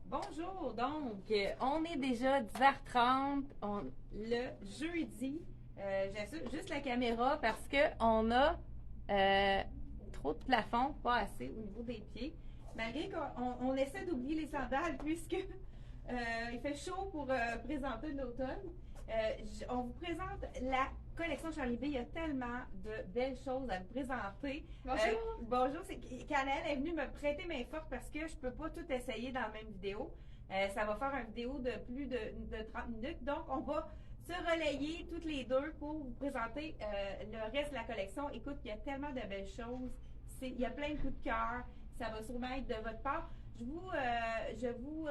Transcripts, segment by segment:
Bonjour, donc, on est déjà 10h30, le jeudi. J'assure juste la caméra parce que on a trop de plafond, pas assez au niveau des pieds. Malgré qu'on essaie d'oublier les sandales puisque il fait chaud pour présenter de l'automne. On vous présente la collection Charlie B. Il y a tellement de belles choses à vous présenter. Bonjour. Bonjour, c'est Canel est venue me prêter main forte parce que je peux pas tout essayer dans la même vidéo. Ça va faire une vidéo de plus de 30 minutes. Donc, on va se relayer toutes les deux pour vous présenter le reste de la collection. Écoute, il y a tellement de belles choses. Il y a plein de coups de cœur. Ça va sûrement être de votre part. Je vous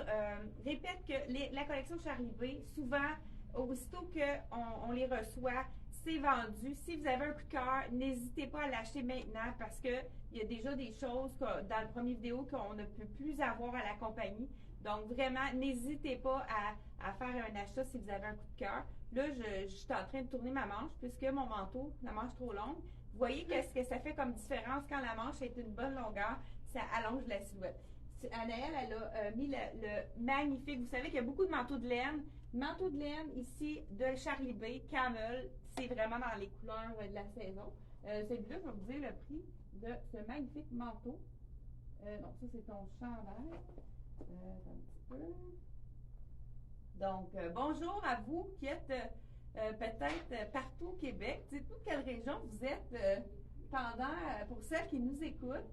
répète que la collection Charlie B, souvent, aussitôt qu'on les reçoit, c'est vendu. Si vous avez un coup de cœur, n'hésitez pas à l'acheter maintenant parce que il y a déjà des choses dans la première vidéo qu'on ne peut plus avoir à la compagnie. Donc, vraiment, n'hésitez pas à faire un achat si vous avez un coup de cœur. Là, je suis en train de tourner ma manche puisque mon manteau, la manche trop longue. Vous voyez qu'est-ce que ça fait comme différence quand la manche est une bonne longueur? Ça allonge la silhouette. Anaëlle, elle a mis le magnifique. Vous savez qu'il y a beaucoup de manteaux de laine. Manteau de laine ici de Charlie B, Camel. C'est vraiment dans les couleurs de la saison. Celui-là, je vais vous dire le prix de ce magnifique manteau. Non, ça c'est ton chandail. Un petit peu. Donc, bonjour à vous qui êtes peut-être partout au Québec. Dites-nous quelle région vous êtes pour celles qui nous écoutent.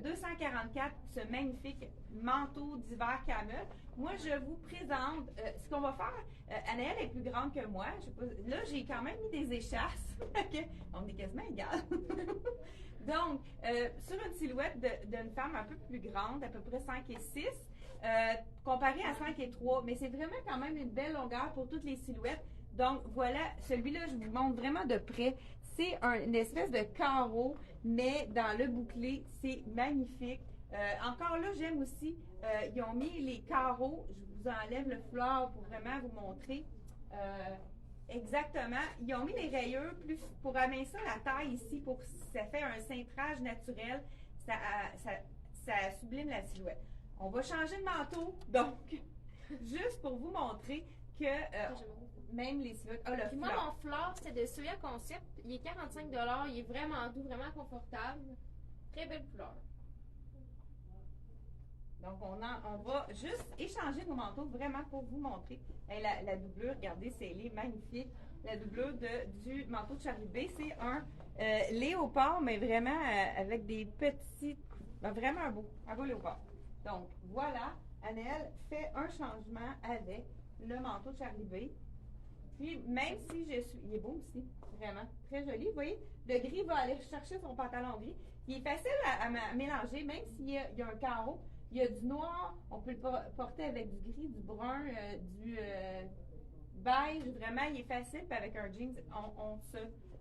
244, ce magnifique manteau d'hiver Camel. Moi, je vous présente ce qu'on va faire. Anaëlle est plus grande que moi. Je sais pas, là, j'ai quand même mis des échasses. On est quasiment égal. Donc, sur une silhouette d'une femme un peu plus grande, à peu près 5 et 6, comparé à 5 et 3, mais c'est vraiment quand même une belle longueur pour toutes les silhouettes. Donc, voilà, celui-là, je vous montre vraiment de près. C'est une espèce de carreau, mais dans le bouclé, c'est magnifique. Encore là, j'aime aussi, ils ont mis les carreaux. Je vous enlève le foulard pour vraiment vous montrer. Exactement. Ils ont mis les rayures pour amincir la taille ici, pour que ça fait un cintrage naturel. Ça sublime la silhouette. On va changer de manteau, donc, juste pour vous montrer que même les silhouettes. Ah, Puis moi, mon foulard, c'est de Soya Concept. Il est 45 $. Il est vraiment doux, vraiment confortable. Très belle couleur. Donc, on va juste échanger nos manteaux vraiment pour vous montrer. Et la doublure, regardez, elle est magnifique. La doublure du manteau de Charlie B, c'est un léopard, mais vraiment avec des petits. Vraiment un beau léopard. Donc, voilà, Anaëlle fait un changement avec le manteau de Charlie B. Puis, même si il est beau aussi, vraiment, très joli. Vous voyez, le gris va aller chercher son pantalon gris. Il est facile à mélanger, même s'il y a un carreau. Il y a du noir, on peut le porter avec du gris, du brun, du beige. Vraiment, il est facile. Puis avec un jeans,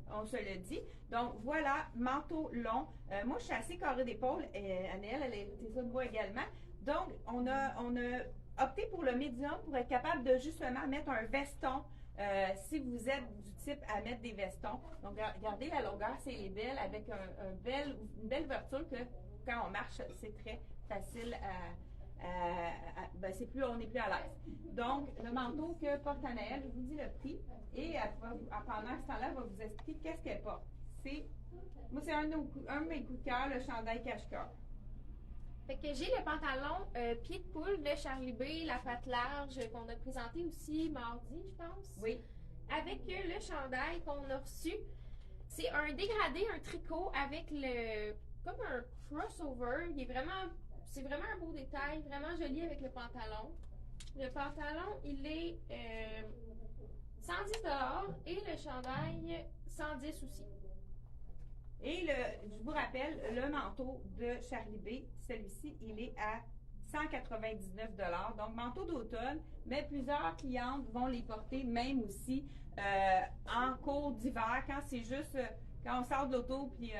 on se le dit. Donc, voilà, manteau long. Moi, je suis assez carré d'épaule. Anaëlle, elle est ça de moi également. Donc, on a opté pour le médium pour être capable de justement mettre un veston. Si vous êtes du type à mettre des vestons. Donc, regardez la longueur, c'est les belles avec une belle ouverture que quand on marche, c'est très facile on est plus à l'aise. Donc, le manteau que porte Anaëlle, je vous dis le prix et pendant ce temps-là, elle va vous expliquer qu'est-ce qu'elle porte. Moi, c'est un de mes coups de cœur, le chandail cache-cœur. Fait que j'ai le pantalon pied de poule de Charlie B, la patte large qu'on a présenté aussi mardi, je pense. Oui. Avec le chandail qu'on a reçu. C'est un dégradé, un tricot avec comme un crossover. C'est vraiment un beau détail, vraiment joli avec le pantalon. Le pantalon, il est 110 $ et le chandail 110 aussi. Et je vous rappelle, le manteau de Charlie B, celui-ci, il est à 199 $. Donc, manteau d'automne, mais plusieurs clientes vont les porter même aussi en cours d'hiver, quand c'est juste, quand on sort de l'auto, puis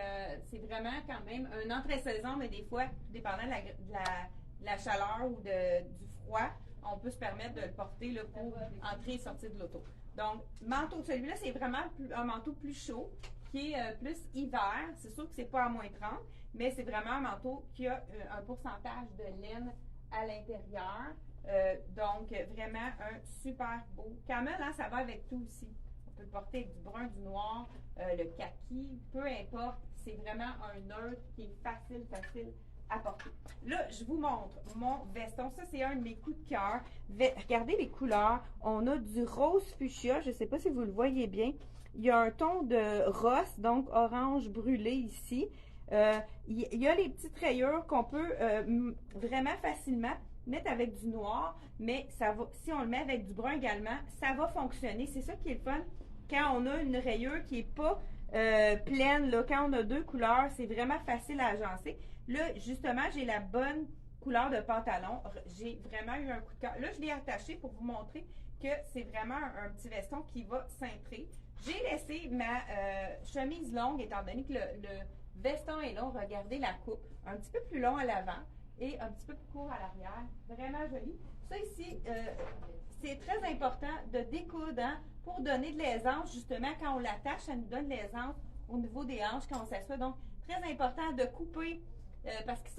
c'est vraiment quand même une entre-saison, mais des fois, tout dépendant de la chaleur ou du froid, on peut se permettre de le porter là, pour entrer et sortir de l'auto. Donc, manteau, celui-là, c'est vraiment un manteau plus chaud, qui est plus hiver. C'est sûr que c'est pas à -30, mais c'est vraiment un manteau qui a un pourcentage de laine à l'intérieur. Donc, vraiment un super beau. Camel, hein, ça va avec tout aussi. On peut le porter avec du brun, du noir, le kaki, peu importe. C'est vraiment un neutre qui est facile à porter. Là, je vous montre mon veston. Ça, c'est un de mes coups de cœur. Regardez les couleurs. On a du rose fuchsia. Je ne sais pas si vous le voyez bien. Il y a un ton de rose, donc orange brûlé ici. Il y a les petites rayures qu'on peut vraiment facilement mettre avec du noir, mais ça va, si on le met avec du brun également, ça va fonctionner. C'est ça qui est le fun quand on a une rayure qui n'est pas pleine. Là, quand on a deux couleurs, c'est vraiment facile à agencer. Là, justement, j'ai la bonne couleur de pantalon. J'ai vraiment eu un coup de cœur. Là, je l'ai attaché pour vous montrer que c'est vraiment un petit veston qui va cintrer. J'ai laissé ma chemise longue, étant donné que le veston est long. Regardez la coupe. Un petit peu plus long à l'avant et un petit peu plus court à l'arrière. Vraiment joli. Ça ici, c'est très important de découdre hein, pour donner de l'aisance. Justement, quand on l'attache, ça nous donne de l'aisance au niveau des hanches quand on s'assoit. Donc, très important de couper parce qu'ils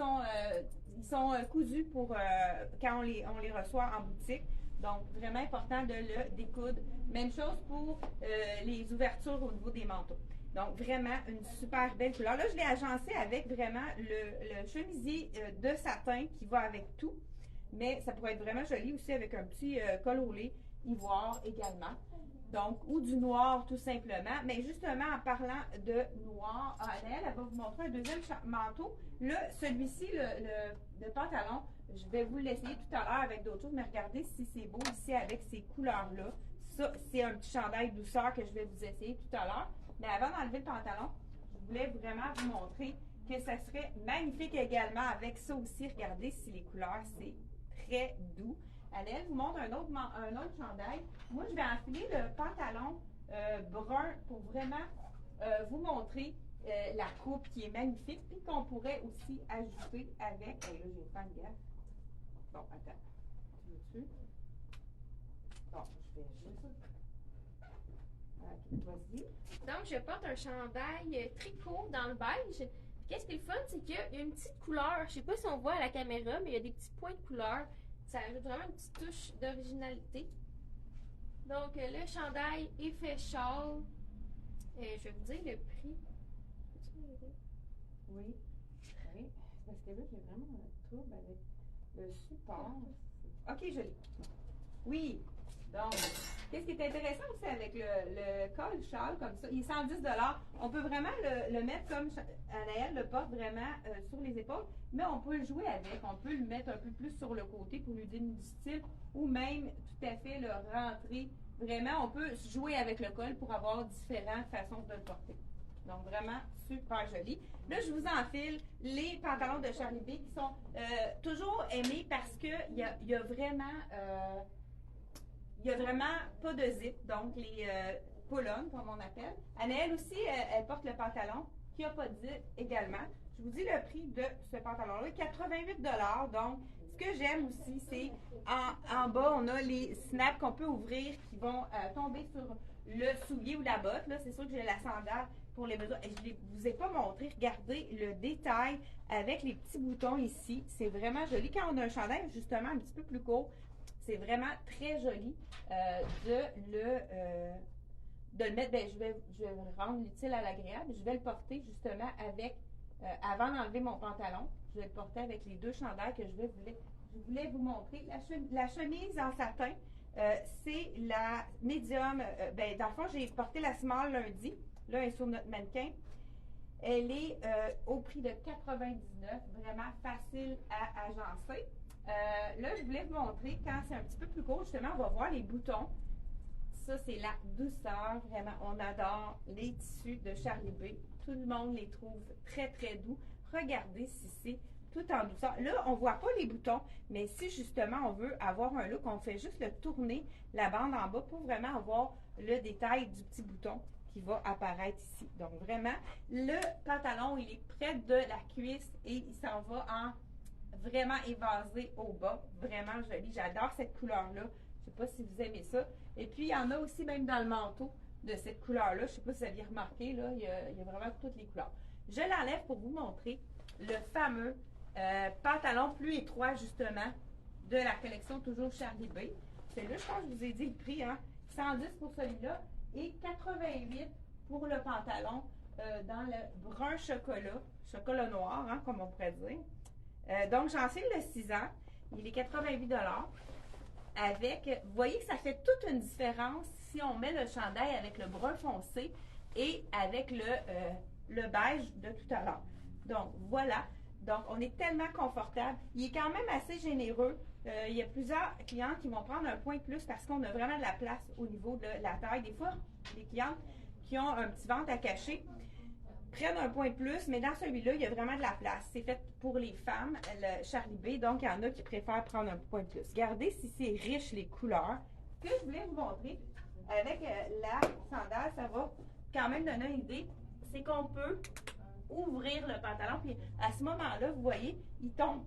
sont cousus pour quand on les reçoit en boutique. Donc, vraiment important de le découdre. Même chose pour les ouvertures au niveau des manteaux. Donc, vraiment une super belle couleur. Là, je l'ai agencé avec vraiment le chemisier de satin qui va avec tout. Mais ça pourrait être vraiment joli aussi avec un petit col au lait ivoire également. Donc, ou du noir tout simplement. Mais justement, en parlant de noir, elle va vous montrer un deuxième manteau. Là, celui-ci, le pantalon, je vais vous l'essayer tout à l'heure avec d'autres choses, mais regardez si c'est beau ici avec ces couleurs-là. Ça, c'est un petit chandail douceur que je vais vous essayer tout à l'heure. Mais avant d'enlever le pantalon, je voulais vraiment vous montrer que ça serait magnifique également avec ça aussi. Regardez si les couleurs, c'est très doux. Elle vous montre un autre chandail. Moi, je vais enfiler le pantalon brun pour vraiment vous montrer la coupe qui est magnifique, puis qu'on pourrait aussi ajouter avec. Et là, je vais faire une gaffe. Bon, attends. Tu veux-tu? Bon, je vais juste. Ok, vas-y. Donc, je porte un chandail tricot dans le beige. Qu'est-ce qui est le fun, c'est qu'il y a une petite couleur. Je ne sais pas si on voit à la caméra, mais il y a des petits points de couleur. Ça ajoute vraiment une petite touche d'originalité. Donc, le chandail effet châle. Je vais vous dire le prix. Oui. Oui. Parce que là, j'ai vraiment un trouble avec le support. OK, joli. Oui. Donc, qu'est-ce qui est intéressant aussi avec le col châle comme ça, il est 110 $. On peut vraiment le mettre comme Anaëlle le porte vraiment sur les épaules, mais on peut le jouer avec. On peut le mettre un peu plus sur le côté pour lui donner du style ou même tout à fait le rentrer. Vraiment, on peut jouer avec le col pour avoir différentes façons de le porter. Donc, vraiment super joli. Là, je vous enfile les pantalons de Charlie B qui sont toujours aimés parce qu'il y a vraiment... il n'y a vraiment pas de zip, donc les pull-on, comme on appelle. Anaëlle aussi, elle porte le pantalon qui n'a pas de zip également. Je vous dis le prix de ce pantalon-là, 88 $. Donc, ce que j'aime aussi, c'est en bas, on a les snaps qu'on peut ouvrir qui vont tomber sur le soulier ou la botte. Là, c'est sûr que j'ai la sandale pour les besoins. Je ne vous ai pas montré. Regardez le détail avec les petits boutons ici. C'est vraiment joli. Quand on a un chandail, justement, un petit peu plus court, c'est vraiment très joli de le mettre. Ben, je vais rendre l'utile à l'agréable. Je vais le porter justement avec, avant d'enlever mon pantalon, je vais le porter avec les deux chandails que je voulais vous montrer. La chemise en satin, c'est la médium. Ben, dans le fond, j'ai porté la small lundi. Là, elle est sur notre mannequin. Elle est au prix de 99, vraiment facile à agencer. Là, je voulais vous montrer quand c'est un petit peu plus court, justement, on va voir les boutons. Ça, c'est la douceur, vraiment. On adore les tissus de Charlie B. Tout le monde les trouve très, très doux. Regardez si c'est tout en douceur. Là, on ne voit pas les boutons, mais si justement on veut avoir un look, on fait juste le tourner la bande en bas pour vraiment avoir le détail du petit bouton qui va apparaître ici. Donc, vraiment, le pantalon, il est près de la cuisse et il s'en va en vraiment évasé au bas. Vraiment joli. J'adore cette couleur-là. Je ne sais pas si vous aimez ça. Et puis, il y en a aussi même dans le manteau de cette couleur-là. Je ne sais pas si vous aviez remarqué, là, il y a vraiment toutes les couleurs. Je l'enlève pour vous montrer le fameux Pantalon plus étroit, justement, de la collection toujours Charlie B. Celui-là, je pense que je vous ai dit le prix, hein? 110 pour celui-là et 88 pour le pantalon dans le brun chocolat noir, hein, comme on pourrait dire. Donc, j'en sais le 6 ans. Il est 88 avec, vous voyez que ça fait toute une différence si on met le chandail avec le brun foncé et avec le beige de tout à l'heure. Donc, voilà. Donc, on est tellement confortable. Il est quand même assez généreux. Il y a plusieurs clients qui vont prendre un point de plus parce qu'on a vraiment de la place au niveau de la taille. Des fois, les clientes qui ont un petit ventre à cacher prennent un point de plus, mais dans celui-là, il y a vraiment de la place. C'est fait pour les femmes, le Charlie B, donc il y en a qui préfèrent prendre un point de plus. Regardez si c'est riche les couleurs. Ce que je voulais vous montrer avec la sandale, ça va quand même donner une idée, c'est qu'on peut ouvrir le pantalon, puis à ce moment-là, vous voyez, il tombe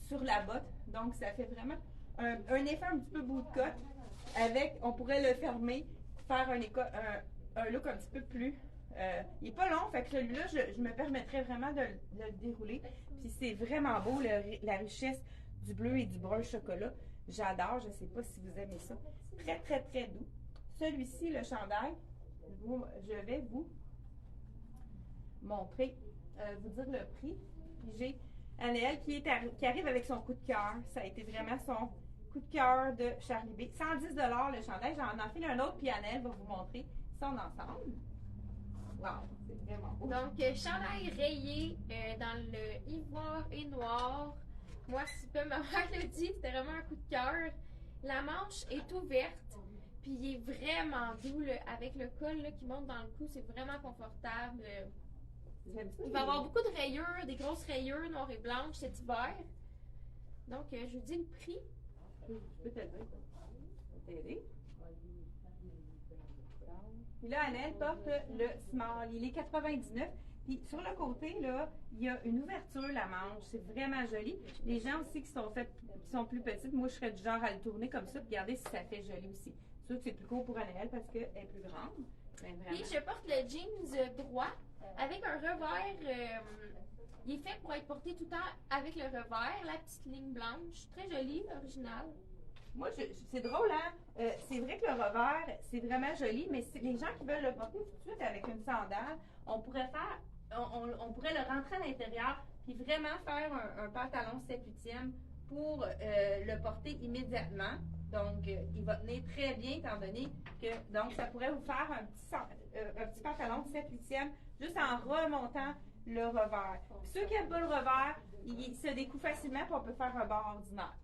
sur la botte, donc ça fait vraiment un effet un petit peu bout de cotte. Avec, on pourrait le fermer, faire un look un petit peu plus. Il n'est pas long, fait que celui-là, je me permettrais vraiment de le dérouler. Puis c'est vraiment beau, la richesse du bleu et du brun chocolat. J'adore, je ne sais pas si vous aimez ça. Très, très, très doux. Celui-ci, le chandail, je vais vous montrer, vous dire le prix. Puis j'ai Annelle qui arrive avec son coup de cœur. Ça a été vraiment son coup de cœur de Charlie B. 110 le chandail. J'en enfile un autre, puis Annelle va vous montrer son ensemble. Wow, c'est vraiment beau. Donc, chandail rayé dans le ivoire et noir. Moi, si peu ma mère le dit, c'était vraiment un coup de cœur. La manche est ouverte, puis il est vraiment doux avec le col là, qui monte dans le cou. C'est vraiment confortable. Il va y avoir beaucoup de rayures, des grosses rayures noires et blanches cet hiver. Donc, je vous dis le prix. Je peux t'aider. T'aider. Puis là, Annelle porte le small. Il est 99. Puis sur le côté, là, il y a une ouverture, la manche. C'est vraiment joli. Les gens aussi qui sont plus petites, moi, je serais du genre à le tourner comme ça. Puis regardez si ça fait joli aussi. C'est sûr que c'est plus court pour Annelle parce qu'elle est plus grande. Puis je porte le jeans droit avec un revers. Il est fait pour être porté tout le temps avec le revers, la petite ligne blanche. Très jolie, originale. Moi, c'est drôle, hein? C'est vrai que le revers, c'est vraiment joli, mais les gens qui veulent le porter tout de suite avec une sandale, on pourrait le rentrer à l'intérieur, puis vraiment faire un pantalon 7/8e pour le porter immédiatement. Donc, il va tenir très bien, étant donné que, donc, ça pourrait vous faire un petit pantalon 7/8e juste en remontant le revers. Puis ceux qui n'aiment pas le revers, il se découle facilement, puis on peut faire un bord ordinaire.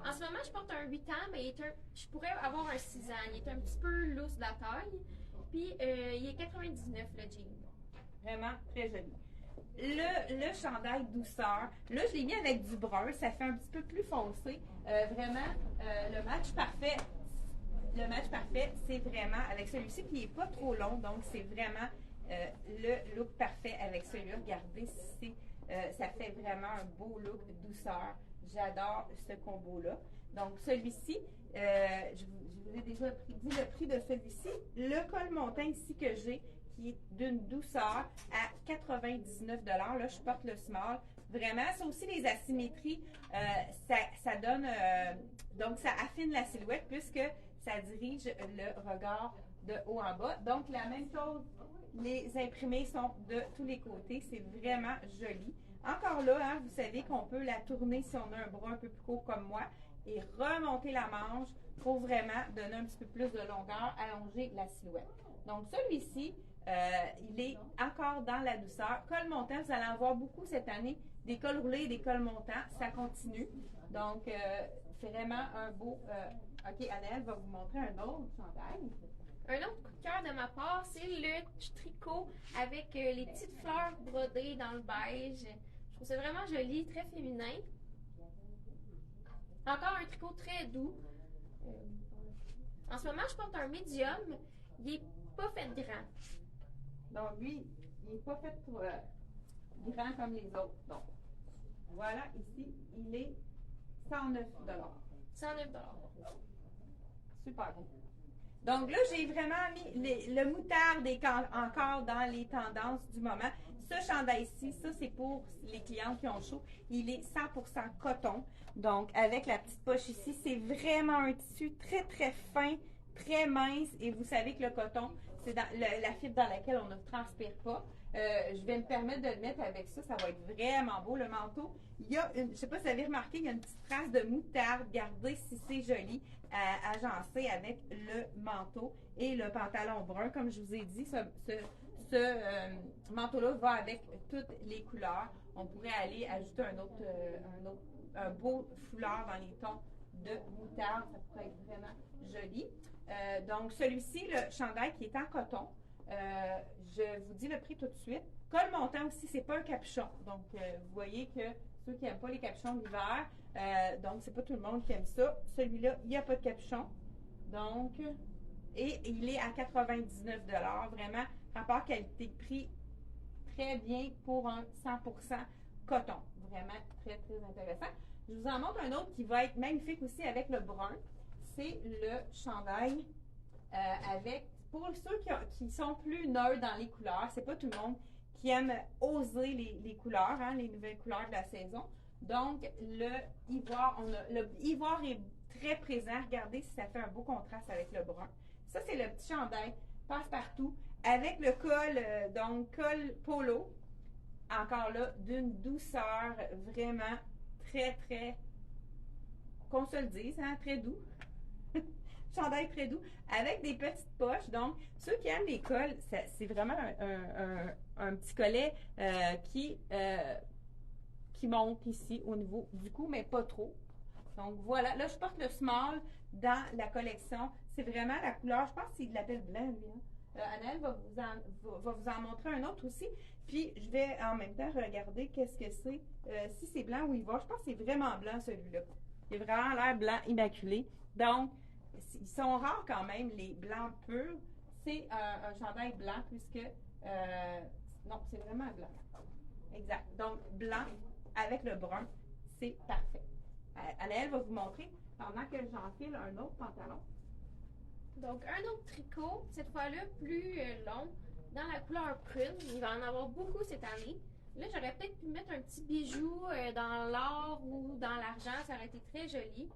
En ce moment, je porte un 8 ans, mais je pourrais avoir un 6 ans. Il est un petit peu loose de la taille. Puis, il est 99, le jean. Vraiment très joli. Le chandail douceur, là, je l'ai mis avec du brun. Ça fait un petit peu plus foncé. Vraiment, le match parfait. Le match parfait, c'est vraiment avec celui-ci, puis il n'est pas trop long. Donc, c'est vraiment le look parfait avec celui-là. Regardez, ça fait vraiment un beau look douceur. J'adore ce combo-là. Donc, celui-ci, je vous ai déjà dit le prix de celui-ci. Le col montant ici que j'ai, qui est d'une douceur à 99 $. Là, je porte le small. Vraiment, ça aussi, les asymétries, ça donne, donc ça affine la silhouette puisque ça dirige le regard de haut en bas. Donc, la même chose, les imprimés sont de tous les côtés. C'est vraiment joli. Encore là, hein, vous savez qu'on peut la tourner si on a un bras un peu plus court comme moi et remonter la manche pour vraiment donner un petit peu plus de longueur, allonger la silhouette. Donc, celui-ci, il est encore dans la douceur. Col montant, vous allez en voir beaucoup cette année. Des cols roulés et des cols montants, ça continue. Donc, c'est vraiment un beau... OK, Annelle va vous montrer un autre chandail. Un autre coup de cœur de ma part, c'est le tricot avec les petites fleurs brodées dans le beige. Je trouve ça vraiment joli, très féminin. Encore un tricot très doux. En ce moment, je porte un médium. Il n'est pas fait grand. Donc, lui, il n'est pas fait pour grand comme les autres. Donc, voilà, ici, il est 109 $. 109 $. Super bon. Donc là, j'ai vraiment mis le moutarde est encore dans les tendances du moment. Ce chandail-ci, ça c'est pour les clients qui ont chaud. Il est 100% coton. Donc avec la petite poche ici, c'est vraiment un tissu très très fin, très mince. Et vous savez que le coton, c'est la fibre dans laquelle on ne transpire pas. Je vais me permettre de le mettre avec ça. Ça va être vraiment beau. Le manteau, il y a je ne sais pas si vous avez remarqué, il y a une petite trace de moutarde. Regardez si c'est joli, agencé avec le manteau et le pantalon brun. Comme je vous ai dit, ce manteau-là va avec toutes les couleurs. On pourrait aller ajouter un beau foulard dans les tons de moutarde. Ça pourrait être vraiment joli. Donc, celui-ci, le chandail qui est en coton, je vous dis le prix tout de suite. Col montant aussi, c'est pas un capuchon. Donc, vous voyez que ceux qui n'aiment pas les capuchons l'hiver, donc c'est pas tout le monde qui aime ça. Celui-là, il n'y a pas de capuchon. Donc, et il est à 99 $. Vraiment, rapport qualité-prix très bien pour un 100% coton. Vraiment très, très intéressant. Je vous en montre un autre qui va être magnifique aussi avec le brun. C'est le chandail avec, pour ceux qui sont plus neutres dans les couleurs, c'est pas tout le monde qui aime oser les couleurs, hein, les nouvelles couleurs de la saison. Donc, le ivoire est très présent. Regardez si ça fait un beau contraste avec le brun. Ça, c'est le petit chandail passe-partout avec le col, donc col polo. Encore là, d'une douceur vraiment très, très, qu'on se le dise, hein, très doux. Chandail très doux, avec des petites poches. Donc, ceux qui aiment les cols, c'est vraiment un petit collet qui monte ici au niveau du cou, mais pas trop. Donc, voilà. Là, je porte le small dans la collection. C'est vraiment la couleur, je pense qu'il l'appelle blanc, lui. Hein? Anaëlle va vous en montrer un autre aussi. Puis, je vais en même temps regarder qu'est-ce que c'est. Si c'est blanc ou ivoire. Je pense que c'est vraiment blanc, celui-là. Il a vraiment l'air blanc immaculé. Donc, ils sont rares quand même, les blancs purs. C'est un chandail blanc puisque... non, c'est vraiment blanc. Exact. Donc, blanc avec le brun, c'est parfait. Anaëlle va vous montrer pendant que j'enfile un autre pantalon. Donc, un autre tricot, cette fois-là plus long, dans la couleur prune. Il va en avoir beaucoup cette année. Là, j'aurais peut-être pu mettre un petit bijou dans l'or ou dans l'argent. Ça aurait été très joli.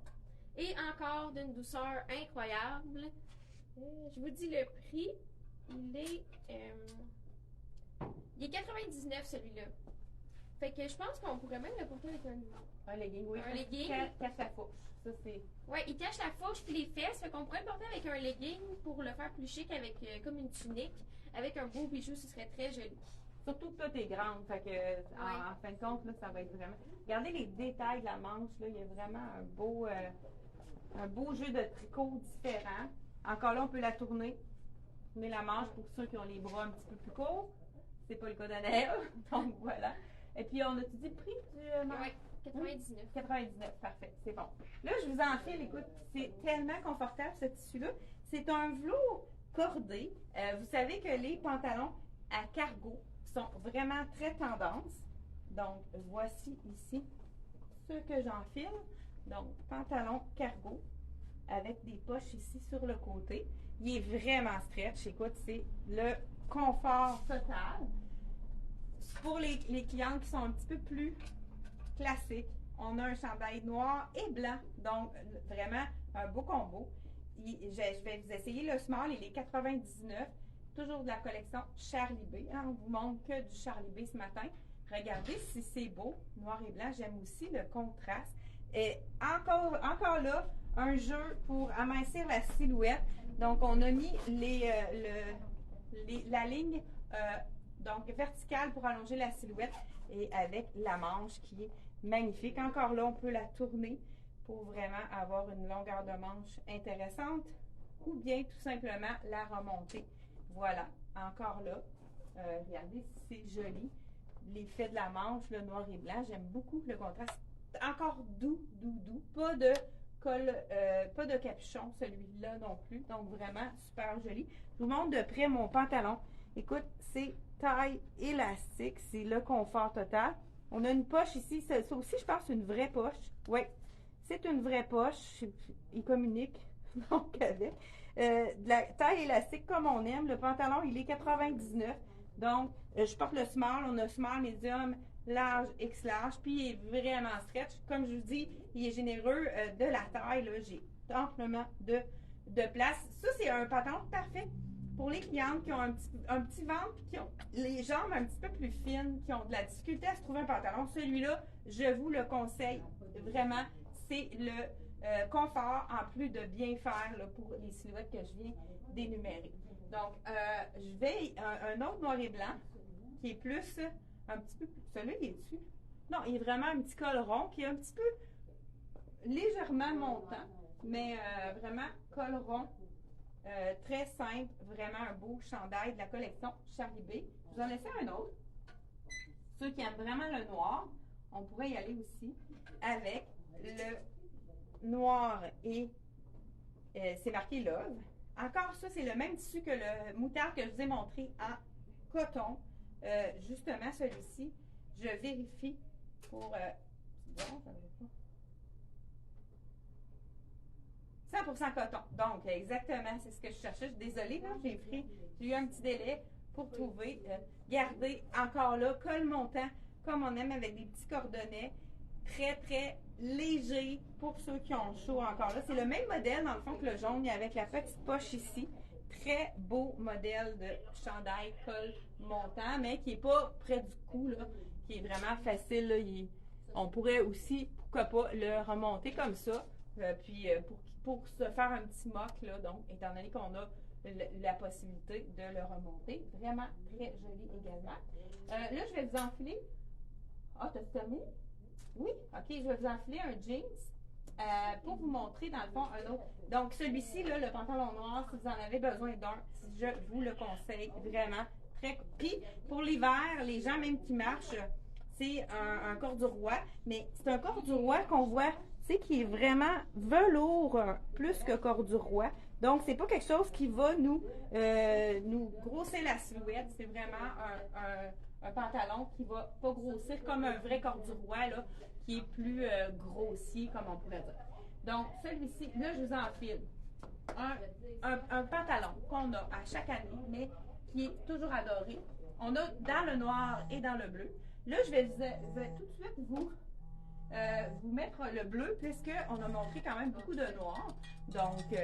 Et encore d'une douceur incroyable. Je vous dis le prix. Il est 99 celui-là. Fait que je pense qu'on pourrait même le porter avec un legging. Oui, un legging. Cache la fourche. Ça, c'est... Ouais, il cache la fourche puis les fesses. Fait qu'on pourrait le porter avec un legging pour le faire plus chic avec comme une tunique. Avec un beau bijou, ce serait très joli. Surtout que toi, t'es grande. Fait que, en fin de compte, là, ça va être vraiment... Regardez les détails de la manche. Là, il y a vraiment un beau jeu de tricot différent. Encore là, on peut la tourner. Tourner la manche pour ceux qui ont les bras un petit peu plus courts. C'est pas le cas d'Anaëlle. Donc, voilà. Et puis, on a-tu dit le prix du manche? Oui, 99. 99, parfait. C'est bon. Là, je vous enfile. Écoute, c'est tellement confortable, ce tissu-là. C'est un velours cordé. Vous savez que les pantalons à cargo sont vraiment très tendance. Donc, voici ici ce que j'enfile. Donc, pantalon cargo avec des poches ici sur le côté. Il est vraiment stretch. Écoute, c'est le confort total. Pour les clientes qui sont un petit peu plus classiques, on a un chandail noir et blanc. Donc, vraiment un beau combo. Je vais vous essayer le small. Il est 99. Toujours de la collection Charlie B. Hein, on vous montre que du Charlie B ce matin. Regardez si c'est beau, noir et blanc. J'aime aussi le contraste. Et encore là, un jeu pour amincir la silhouette. Donc, on a mis la ligne donc verticale pour allonger la silhouette et avec la manche qui est magnifique. Encore là, on peut la tourner pour vraiment avoir une longueur de manche intéressante ou bien tout simplement la remonter. Voilà, encore là, regardez si c'est joli. L'effet de la manche, le noir et blanc, j'aime beaucoup le contraste. Encore doux. Pas de col, pas de capuchon, celui-là non plus. Donc vraiment super joli. Je vous montre de près mon pantalon. Écoute, c'est taille élastique, c'est le confort total. On a une poche ici, ça aussi je pense une vraie poche. Oui, c'est une vraie poche. Il communique donc avec. de la taille élastique comme on aime. Le pantalon, il est 99. Donc, je porte le small. On a small, medium, large, X large. Puis, il est vraiment stretch. Comme je vous dis, il est généreux de la taille. J'ai amplement de place. Ça, c'est un pantalon parfait pour les clientes qui ont un petit ventre, qui ont les jambes un petit peu plus fines, qui ont de la difficulté à se trouver un pantalon. Celui-là, je vous le conseille vraiment. C'est le confort en plus de bien faire là, pour les silhouettes que je viens d'énumérer. Donc, je vais un autre noir et blanc qui est plus, un petit peu plus. Celui-là, il est dessus. Non, il est vraiment un petit col rond qui est un petit peu légèrement montant, mais vraiment col rond. Très simple, vraiment un beau chandail de la collection Charlie B. Je vous en laisse un autre. Ceux qui aiment vraiment le noir, on pourrait y aller aussi avec le noir et c'est marqué Love. Encore ça, c'est le même tissu que le moutarde que je vous ai montré en coton. Justement, celui-ci, je vérifie pour... c'est bon, ça ne veut pas. 100% coton. Donc, exactement, c'est ce que je cherchais. Je suis désolée, là, j'ai eu un petit délai pour trouver. Garder encore là, col montant, comme on aime avec des petits cordonnets. Très, très léger pour ceux qui ont chaud encore là. C'est le même modèle, dans le fond, que le jaune, avec la petite poche ici. Très beau modèle de chandail col montant, mais qui n'est pas près du cou, là, qui est vraiment facile. Là, on pourrait aussi, pourquoi pas, le remonter comme ça. Puis pour se faire un petit mock, là, donc, étant donné qu'on a la possibilité de le remonter. Vraiment très joli également. Là, je vais vous enfiler. Ah, t'as terminé? Oui? OK, je vais vous enfiler un jeans pour vous montrer, dans le fond, un autre. Donc, celui-ci, là, le pantalon noir, si vous en avez besoin d'un, je vous le conseille vraiment. Puis, pour l'hiver, les gens même qui marchent, c'est un corduroy, mais c'est un corduroy qu'on voit, tu sais, qui est vraiment velours plus que corduroy. Donc, c'est pas quelque chose qui va nous grossir la silhouette. C'est vraiment un pantalon qui va pas grossir comme un vrai corduroy, là, qui est plus grossier, comme on pourrait dire. Donc, celui-ci, là, je vous enfile un pantalon qu'on a à chaque année, mais qui est toujours adoré. On a dans le noir et dans le bleu. Là, je vais tout de suite vous mettre le bleu, puisqu'on a montré quand même beaucoup de noir. Donc,